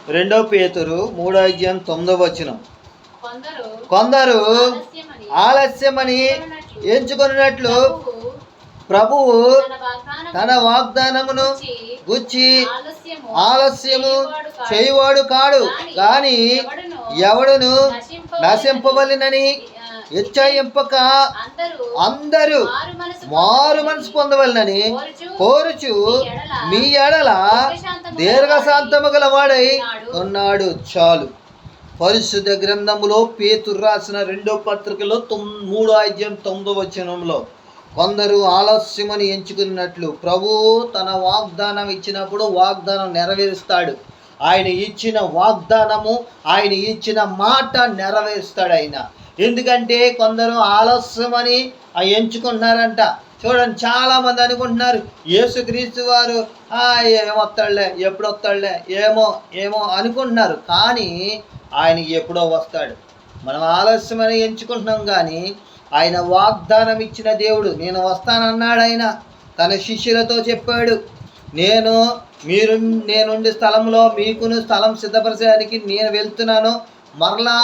2 పేతురు 3:9. కొందరు ఆలస్యమని ఎంచుకున్నట్లు ప్రభువు తన వాగ్దానమును గుచ్చి ఆలస్యము చేయువాడు కాడు, గాని ఎవడును నశింపవలెనని ఇచ్చయింపక అందరూ మారు మనసు పొందవలనని కోరుచు మీ ఎడల దీర్ఘశాంతము గలవాడై ఉన్నాడు. చాలు. పరిశుద్ధ గ్రంథములో పేతురు రాసిన 2వ పత్రికలో 3:9 కొందరు ఆలస్యమని ఎంచుకున్నట్లు ప్రభువు తన వాగ్దానం ఇచ్చినప్పుడు వాగ్దానం నెరవేరుస్తాడు. ఆయన ఇచ్చిన వాగ్దానము, ఆయన ఇచ్చిన మాట నెరవేరుస్తాడు ఆయన. ఎందుకంటే కొందరు ఆలస్యమని ఎంచుకుంటున్నారంట. చూడండి, చాలామంది అనుకుంటున్నారు యేసుక్రీస్తు వారు ఏమొస్తాడులే, ఎప్పుడు వస్తాడులే, ఏమో ఏమో అనుకుంటున్నారు. కానీ ఆయన ఎప్పుడో వస్తాడు. మనం ఆలస్యమని ఎంచుకుంటున్నాం, కానీ ఆయన వాగ్దానం ఇచ్చిన దేవుడు. నేను వస్తానన్నాడు. ఆయన తన శిష్యులతో చెప్పాడు, నేనుండే స్థలంలో మీకును స్థలం సిద్ధపరచడానికి నేను వెళ్తున్నాను. మరలా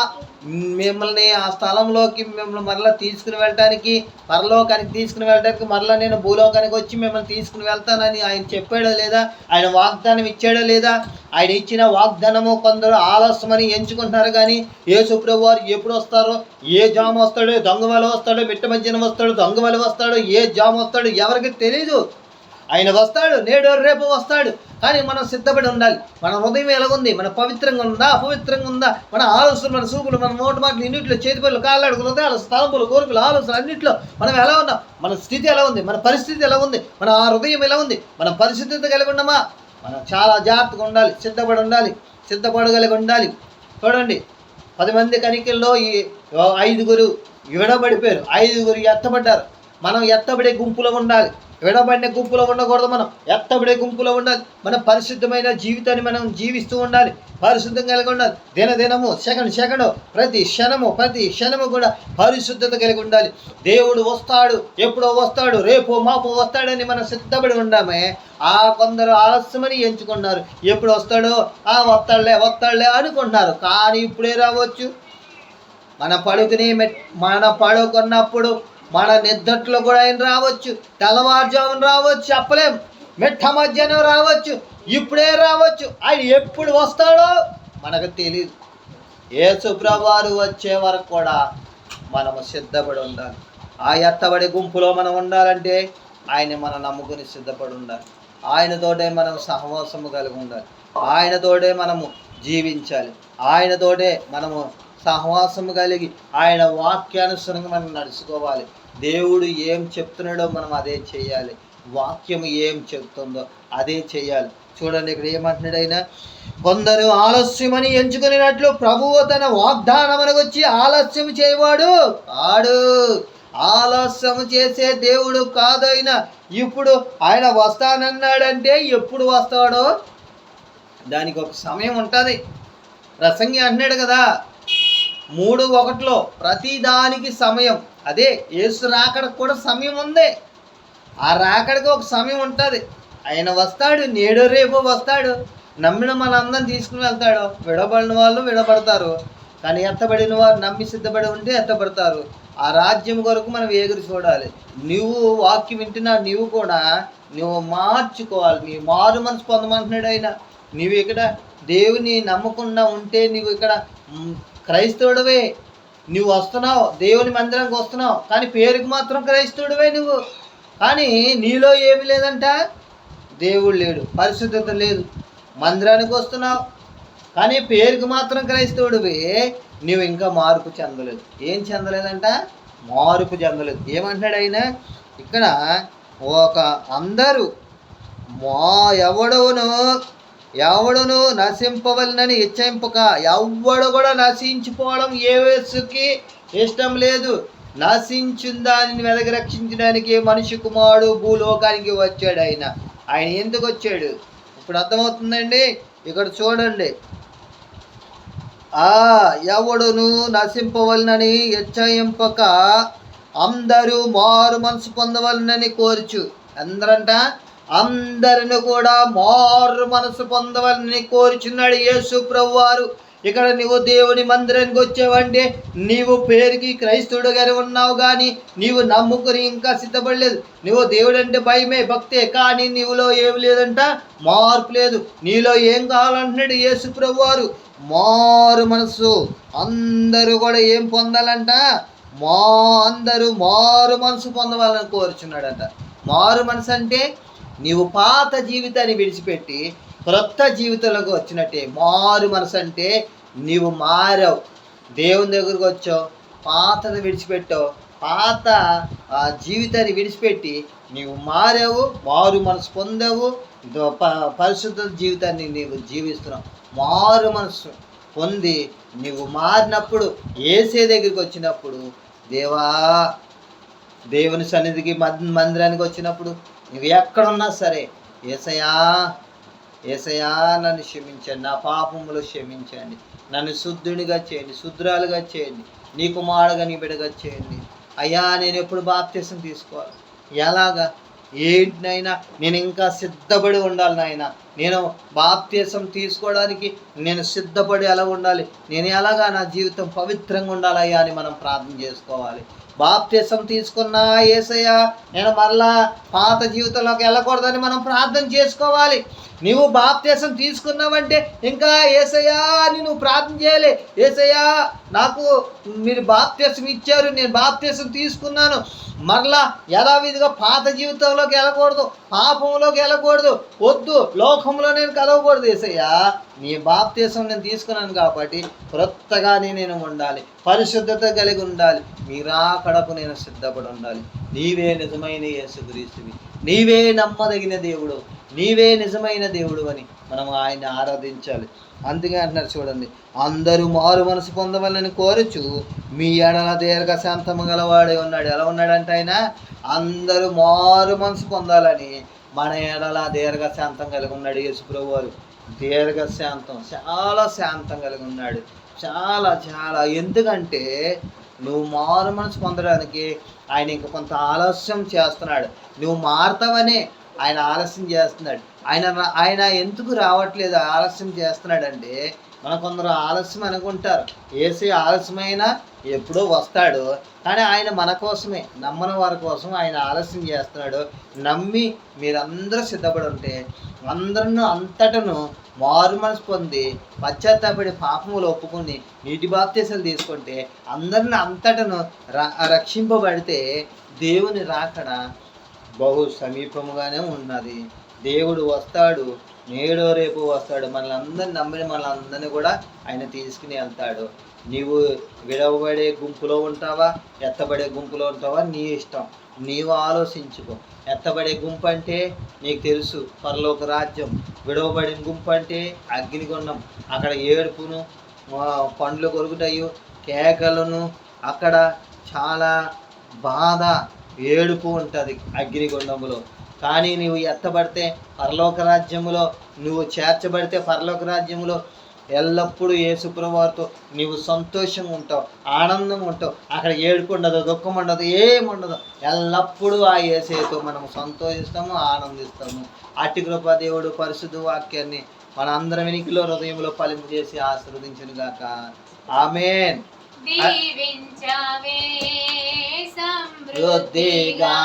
మిమ్మల్ని ఆ స్థలంలోకి మరలా తీసుకుని వెళ్ళటానికి, పరలోకానికి తీసుకుని వెళ్ళడానికి మరలా నేను భూలోకానికి వచ్చి మిమ్మల్ని తీసుకుని వెళ్తానని ఆయన చెప్పాడో లేదా? ఆయన వాగ్దానం ఇచ్చాడో లేదా? ఆయన ఇచ్చిన వాగ్దానము కొందరు ఆలస్యమని ఎంచుకుంటున్నారు. కానీ యేసు ప్రభువు వారు ఎప్పుడు వస్తారో, ఏ జాము వస్తాడో, దొంగవల వస్తాడో, మిట్ట మధ్యన వస్తాడో, దొంగవల వస్తాడో, ఏ జాము వస్తాడో ఎవరికి తెలీదు. ఆయన వస్తాడు, నేడు రేపు వస్తాడు. కానీ మనం సిద్ధపడి ఉండాలి. మన హృదయం ఎలాగుంది? మన పవిత్రంగా ఉందా, అపవిత్రంగా ఉందా? మన ఆలోచనలు, మన సూపులు, మన నోటి మాటలు, ఇన్నిట్లో, చేతి పనులు, కాళ్ళడుగులు, హృదయాలు, స్థలంపులు, కోరికలు, ఆలోచనలు అన్నింటిలో మనం ఎలా ఉన్నాం? మన స్థితి ఎలా ఉంది? మన పరిస్థితి ఎలా ఉంది? మన హృదయం ఎలా ఉంది? మన పరిస్థితి కలిగి ఉన్నామా? మనం చాలా జాగ్రత్తగా ఉండాలి, సిద్ధపడి ఉండాలి, సిద్ధపడగలిగి ఉండాలి. చూడండి, 10 మంది కనికల్లో ఈ 5గురు విడబడిపోయారు, 5గురు ఎత్తబడ్డారు. మనం ఎత్తబడే గుంపులో ఉండాలి, విడబడిన గుంపులో ఉండకూడదు. మనం ఎత్తబడే గుంపులో ఉండాలి. మన పరిశుద్ధమైన జీవితాన్ని మనం జీవిస్తూ ఉండాలి, పరిశుద్ధం కలిగి ఉండాలి. దినదినము, సెకండ్ ప్రతి క్షణము కూడా పరిశుద్ధత కలిగి ఉండాలి. దేవుడు వస్తాడు, ఎప్పుడో వస్తాడు, రేపు మాపు వస్తాడని మనం సిద్ధపడి ఉండామే. కొందరు ఆలస్యమని ఎంచుకున్నారు. ఎప్పుడు వస్తాడో, వస్తాడులే అనుకుంటున్నారు. కానీ ఇప్పుడే రావచ్చు. మన పడుకున్నప్పుడు, మన నిద్రలో కూడా ఆయన రావచ్చు, తెల్లవారుజామున రావచ్చు, చెప్పలేం. మిట్ట మధ్యాహ్నం రావచ్చు, ఇప్పుడే రావచ్చు. ఆయన ఎప్పుడు వస్తాడో మనకు తెలియదు. యేసు ప్రభువారు వచ్చే వరకు కూడా మనము సిద్ధపడి ఉండాలి. ఆ ఎత్తబడి గుంపులో మనం ఉండాలంటే ఆయన మనం నమ్ముకుని సిద్ధపడి ఉండాలి. ఆయనతోటే మనం సహవాసము కలిగి ఉండాలి. ఆయనతోటే మనము జీవించాలి. ఆయనతోటే మనము సహవాసము కలిగి ఆయన వాక్యానుసరంగా మనం నడుచుకోవాలి. దేవుడు ఏం చెప్తున్నాడో మనం అదే చేయాలి. వాక్యం ఏం చెప్తుందో అదే చేయాలి. చూడండి, ఇక్కడ ఏమంటున్నాడు ఆయన? కొందరు ఆలస్యమని ఎంచుకునేటట్లు ప్రభువు తన వాగ్దానమునకు వచ్చి ఆలస్యం చేయవాడు కాడు. ఆలస్యం చేసే దేవుడు కాదు ఆయన. ఇప్పుడు ఆయన వస్తానన్నాడంటే ఎప్పుడు వస్తాడో దానికి ఒక సమయం ఉంటుంది. ప్రసంగి అంటున్నాడు కదా, 3:1 ప్రతి దానికి సమయం. అదే యేసు రాకడకు కూడా సమయం ఉంది. ఆ రాకడికి ఒక సమయం ఉంటుంది. ఆయన వస్తాడు, నేడు రేపు వస్తాడు. నమ్మిన మనందరం తీసుకుని వెళ్తాడు. విడబడిన వాళ్ళు విడబడతారు, కానీ ఎత్తబడిన వారు నమ్మి సిద్ధపడి ఉంటే ఎత్తబడతారు. ఆ రాజ్యం కొరకు మనం ఎదురు చూడాలి. నువ్వు వాక్యం వింటున్నా, నువ్వు మార్చుకోవాలి. నీ మారు మనసు పొందమంటున్నాడు ఆయన. నువ్వు ఇక్కడ దేవుని నమ్మకుండా ఉంటే నువ్వు ఇక్కడ క్రైస్తవుడివే. నువ్వు వస్తున్నావు, దేవుని మందిరానికి వస్తున్నావు, కానీ పేరుకి మాత్రం క్రైస్తవుడివే నువ్వు. కానీ నీలో ఏమి లేదంట, దేవుడు లేడు, పరిశుద్ధత లేదు. మందిరానికి వస్తున్నావు, కానీ పేరుకి మాత్రం క్రైస్తవుడివే. నువ్వు ఇంకా మార్పు చెందలేదు. ఏం చెందలేదంట? మార్పు చెందలేదు. ఏమంటున్నాడు ఆయన ఇక్కడ? అందరూ ఎవడును నశింపవలనని ఇచ్చయింపక. ఎవడు కూడా నశించిపోవడం యేసుకి ఇష్టం లేదు. నశించిన దానిని వెలగ రక్షించడానికి మనిషి కుమారుడు భూలోకానికి వచ్చాడు. ఆయన ఎందుకు వచ్చాడు ఇప్పుడు అర్థమవుతుందండి. ఇక్కడ చూడండి, ఎవడును నశింపవలనని ఇచ్చయింపక అందరూ మారు మనసు పొందవలనని కోరుచు. అందరంట అందరిని కూడా మారు మనసు పొందవాలని కోరుచున్నాడు యేసు ప్రభువారు. ఇక్కడ నువ్వు దేవుని మందిరానికి వచ్చావంటే నీవు పేరుకి క్రైస్తవుడుగానే ఉన్నావు, కానీ నీవు నమ్ముకుని ఇంకా సిద్ధపడలేదు. నువ్వు దేవుడు అంటే భయమే, భక్తే, కానీ నీవులో ఏమి లేదంట, మార్పు లేదు. నీలో ఏం కావాలంటున్నాడు యేసు ప్రభువారు? మారు మనసు. అందరూ కూడా ఏం పొందాలంట? అందరూ మారు మనసు పొందవాలని కోరుచున్నాడంట. మారు మనసు అంటే నీవు పాత జీవితాన్ని విడిచిపెట్టి క్రొత్త జీవితంలోకి వచ్చినట్టే. మారు మనసు అంటే నీవు మారావు, దేవుని దగ్గరకు వచ్చావు, పాతది విడిచిపెట్టావు, పాత జీవితాన్ని విడిచిపెట్టి నీవు మారావు, మారు మనసు పొందావు, పరిశుద్ధ జీవితాన్ని నీవు జీవిస్తున్నావు. మారు మనసు పొంది నీవు మారినప్పుడు, యేసే దగ్గరికి వచ్చినప్పుడు, దేవుని సన్నిధికి మందిరానికి వచ్చినప్పుడు నువ్వు ఎక్కడున్నా సరే, యేసయ్యా యేసయ్యా నన్ను క్షమించండి, నా పాపములు క్షమించండి, నన్ను శుద్ధునిగా చేయండి, శుద్ధ్రాలుగా చేయండి, నీ కుమారుడుగా నీ బిడ్డగా చేయండి. అయ్యా నేను ఎప్పుడు బాప్తిసం తీసుకోవాలి? ఎలాగా? ఏంటినైనా నేను ఇంకా సిద్ధపడి ఉండాలి నాయన. నేను బాప్తిసం తీసుకోవడానికి నేను సిద్ధపడి ఎలా ఉండాలి? నేను ఎలాగా నా జీవితం పవిత్రంగా ఉండాలయ్యా అని మనం ప్రార్థన చేసుకోవాలి. బాప్తిసం తీసుకున్నా యేసయ్య నేను మరలా పాత జీవితంలోకి వెళ్ళకూడదని మనం ప్రార్థన చేసుకోవాలి. నీవు బాప్తిసం తీసుకున్నావంటే ఇంకా యేసయ్యా అని నువ్వు ప్రార్థన చేయాలి. యేసయ్యా నాకు మీరు బాప్తిసం ఇచ్చారు, నేను బాప్తిసం తీసుకున్నాను, మరలా యథావిధిగా పాత జీవితంలోకి వెళ్ళకూడదు, పాపంలోకి వెళ్ళకూడదు, వద్దు, లోకంలో నేను కలవకూడదు. యేసయ్యా నీ బాప్తిసం నేను తీసుకున్నాను కాబట్టి క్రొత్తగానే నేను ఉండాలి, పరిశుద్ధత కలిగి ఉండాలి, మీ రాకడకు నేను సిద్ధపడి ఉండాలి. నీవే నిజమైన యేసుక్రీస్తువి, నీవే నమ్మదగిన దేవుడు, నీవే నిజమైన దేవుడు అని మనం ఆయన్ని ఆరాధించాలి. అందుకే అంటున్నారు చూడండి, అందరూ మారు మనసు పొందవాలని కోరుచు మీ ఎడల దీర్ఘ శాంతము గలవాడే ఉన్నాడు. ఎలా ఉన్నాడంటే ఆయన అందరూ మారు మనసు పొందాలని మన ఎడల దీర్ఘ శాంతం కలిగి ఉన్నాడు యేసు ప్రభువు వారు. దీర్ఘ శాంతం, చాలా శాంతం కలిగి ఉన్నాడు, చాలా చాలా. ఎందుకంటే నువ్వు మారు మనసు పొందడానికి ఆయన ఇంక కొంత ఆలస్యం చేస్తున్నాడు. నువ్వు మారుతావనే ఆయన ఆలస్యం చేస్తున్నాడు. ఆయన ఎందుకు రావట్లేదు, ఆలస్యం చేస్తున్నాడంటే మన కొందరు ఆలస్యం అనుకుంటారు. యేసు ఆలస్యమైన ఎప్పుడో వస్తాడు, కానీ ఆయన మన కోసమే, నమ్మని వారి కోసం ఆయన ఆలస్యం చేస్తున్నాడు. నమ్మి మీరందరూ సిద్ధపడి ఉంటే అందరూ అంతటను మారు మనసు పొంది పశ్చాత్తాపడి పాపములు ఒప్పుకొని నీటి బాప్తీసాలు తీసుకుంటే అందరిని అంతటను రక్షింపబడితే దేవుని రాకడ బహు సమీపముగానే ఉన్నది. దేవుడు వస్తాడు, నేడో రేపు వస్తాడు, మనల్ని అందరిని నమ్మిన మనల్ని కూడా ఆయన తీసుకుని వెళ్తాడు. నీవు విడవబడే గుంపులో ఉంటావా, ఎత్తబడే గుంపులో ఉంటావా, నీ ఇష్టం, నీవు ఆలోచించుకో. ఎత్తబడే గుంపు అంటే నీకు తెలుసు పరలోక రాజ్యం, విడవబడిన గుంపు అంటే అగ్నిగుండం, అక్కడ ఏడుపును, పండ్లు కొరుకుటయు, కేకలను, అక్కడ చాలా బాధ, ఏడుపు ఉంటుంది అగ్నిగుండములో. కానీ నువ్వు ఎత్తబడితే పరలోక రాజ్యములో, నువ్వు చేర్చబడితే పరలోక రాజ్యములో ఎల్లప్పుడూ యేసు ప్రభువుతో నీవు సంతోషంగా ఉంటావు, ఆనందంగా ఉంటావు. అక్కడ ఏడుపు ఉండదు, దుఃఖం ఉండదు, ఏముండదు. ఎల్లప్పుడూ ఆ యేసుతో మనం సంతోషిస్తాము, ఆనందిస్తాము. అట్టి కృప దేవుడు పరిశుద్ధ వాక్యాన్ని మన అందరం వెనికిలో హృదయంలో ఫలింపు చేసి ఆశీర్వదించును గాక. ఆమేన్. సమృద్ధిగా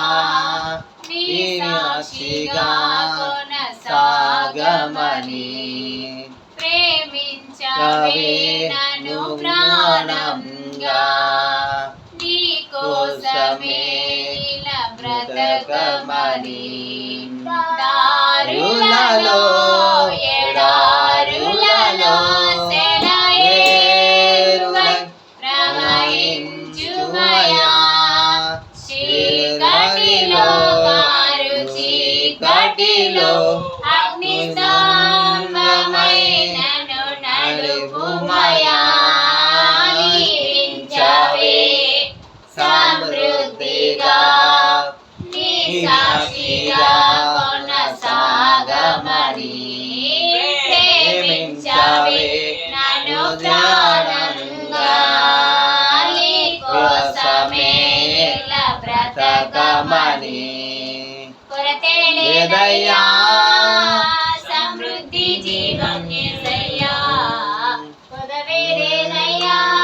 సాగమని ప్రేమించవే నన్ను ప్రాణంగా, నీ కోసమే బ్రతకమని దారులలో ఎడారులలో సెలయేరువై ప్రవహించుమయా, చీకటిలో కారు చీకటిలో అగ్ని స్తంభమైనను నడుపుమయా, నీవించవే సమృద్ధిగా నీ సాక్షిగా కొనసాగమని. ఏసయ్యా